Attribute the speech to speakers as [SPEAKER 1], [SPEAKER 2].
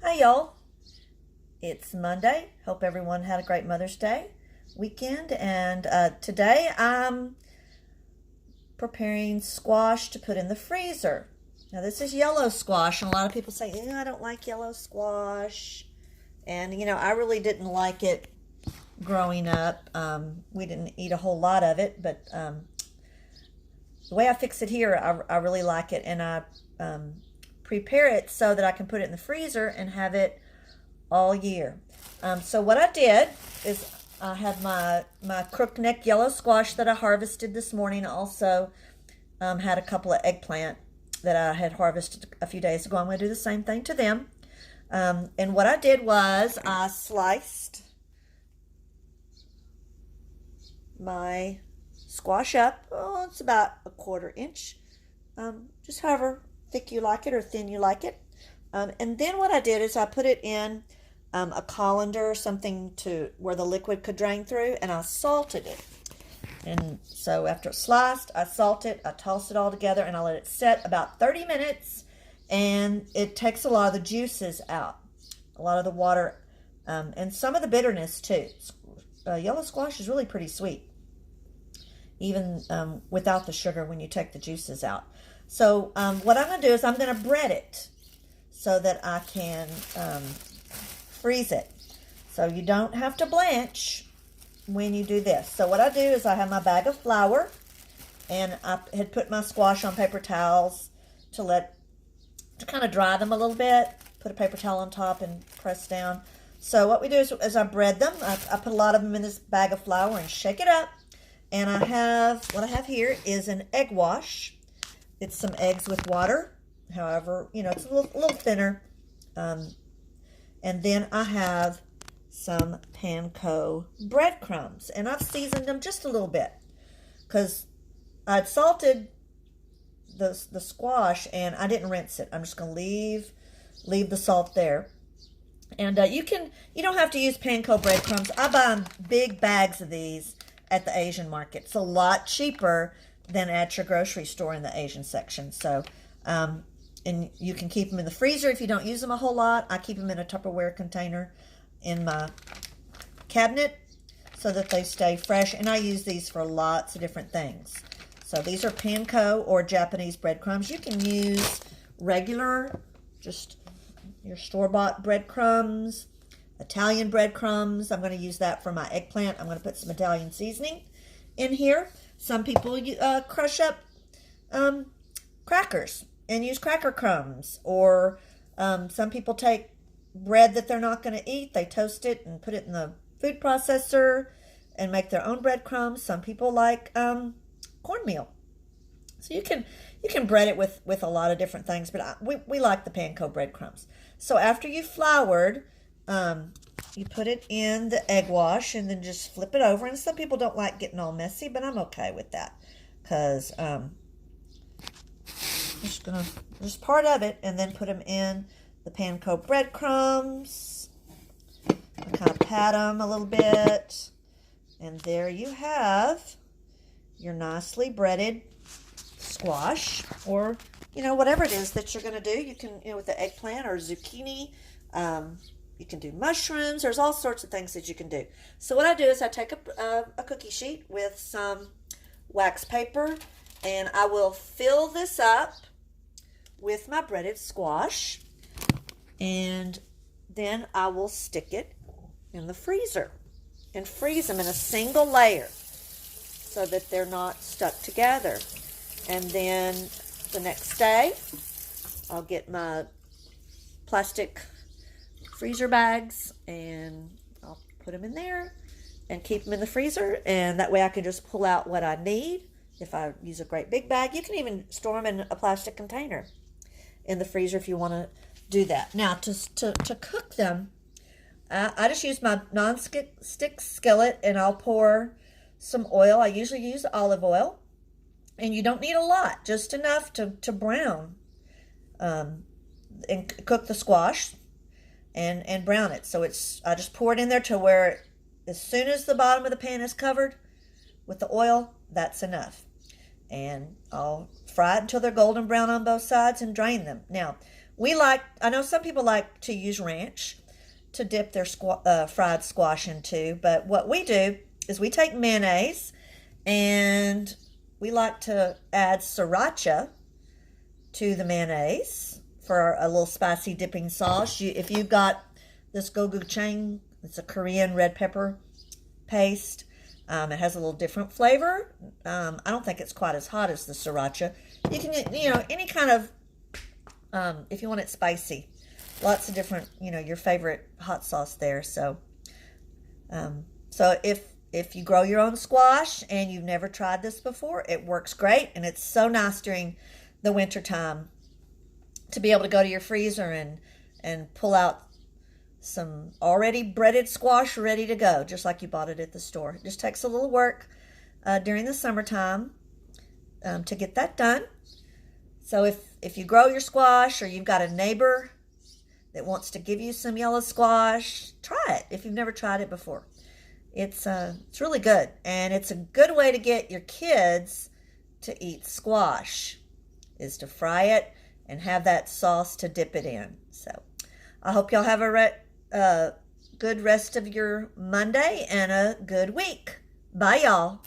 [SPEAKER 1] Hi, y'all. It's Monday. Hope everyone had a great Mother's Day weekend. And today I'm preparing squash to put in the freezer. Now, this is yellow squash, and a lot of people say, I don't like yellow squash. And, I really didn't like it growing up. We didn't eat a whole lot of it, but the way I fix it here, I really like it. And I prepare it so that I can put it in the freezer and have it all year. So what I did is I have my crookneck yellow squash that I harvested this morning. I also had a couple of eggplant that I had harvested a few days ago. I'm going to do the same thing to them. And what I did was I sliced my squash up. Oh, it's about a 1/4 inch. Just however thick you like it or thin you like it. And then what I did is I put it in a colander, something to where the liquid could drain through, and I salted it. And so after it's sliced, I salt it, I toss it all together, and I let it set about 30 minutes, and it takes a lot of the juices out, a lot of the water, and some of the bitterness too. Yellow squash is really pretty sweet, even without the sugar when you take the juices out. So what I'm going to do is I'm going to bread it so that I can freeze it. So you don't have to blanch when you do this. So what I do is I have my bag of flour, and I had put my squash on paper towels to kind of dry them a little bit. Put a paper towel on top and press down. So what we do is I bread them. I put a lot of them in this bag of flour and shake it up. And what I have here is an egg wash. It's some eggs with water. However, it's a little thinner. And then I have some panko breadcrumbs. And I've seasoned them just a little bit because I'd salted the squash and I didn't rinse it. I'm just going to leave the salt there. And you don't have to use panko breadcrumbs. I buy big bags of these at the Asian market. It's a lot cheaper than at your grocery store in the Asian section. So, and you can keep them in the freezer if you don't use them a whole lot. I keep them in a Tupperware container in my cabinet so that they stay fresh. And I use these for lots of different things. So these are panko or Japanese breadcrumbs. You can use regular, just your store-bought breadcrumbs, Italian breadcrumbs. I'm going to use that for my eggplant. I'm going to put some Italian seasoning in here. Some people crush up crackers and use cracker crumbs. Or some people take bread that they're not going to eat. They toast it and put it in the food processor and make their own breadcrumbs. Some people like cornmeal. So you can bread it with a lot of different things. But we like the panko breadcrumbs. So after you've floured, you put it in the egg wash and then just flip it over. And some people don't like getting all messy, but I'm okay with that because I'm just going to just part of it and then put them in the panko breadcrumbs. Kind of pat them a little bit. And there you have your nicely breaded squash, or whatever it is that you're going to do. You can, with the eggplant or zucchini. You can do mushrooms. There's all sorts of things that you can do. So what I do is I take a cookie sheet with some wax paper, and I will fill this up with my breaded squash, and then I will stick it in the freezer and freeze them in a single layer so that they're not stuck together. And then the next day, I'll get my plastic freezer bags and I'll put them in there and keep them in the freezer, and that way I can just pull out what I need. If I use a great big bag, you can even store them in a plastic container in the freezer if you want to do that. Now to cook them, I just use my non-stick skillet and I'll pour some oil. I usually use olive oil, and you don't need a lot, just enough to brown and cook the squash and brown it. So I just pour it in there to where as soon as the bottom of the pan is covered with the oil, that's enough. And I'll fry it until they're golden brown on both sides and drain them. Now, I know some people like to use ranch to dip their fried squash into, but what we do is we take mayonnaise and we like to add sriracha to the mayonnaise for a little spicy dipping sauce. If you've got this gochujang, it's a Korean red pepper paste. It has a little different flavor. I don't think it's quite as hot as the sriracha. You can, any kind of, if you want it spicy, lots of different, your favorite hot sauce there. So if you grow your own squash and you've never tried this before, it works great, and it's so nice during the winter time to be able to go to your freezer and pull out some already breaded squash ready to go, just like you bought it at the store. It just takes a little work during the summertime to get that done. So if you grow your squash, or you've got a neighbor that wants to give you some yellow squash, try it if you've never tried it before. It's really good, and it's a good way to get your kids to eat squash, is to fry it and have that sauce to dip it in. So I hope y'all have a good rest of your Monday and a good week. Bye, y'all.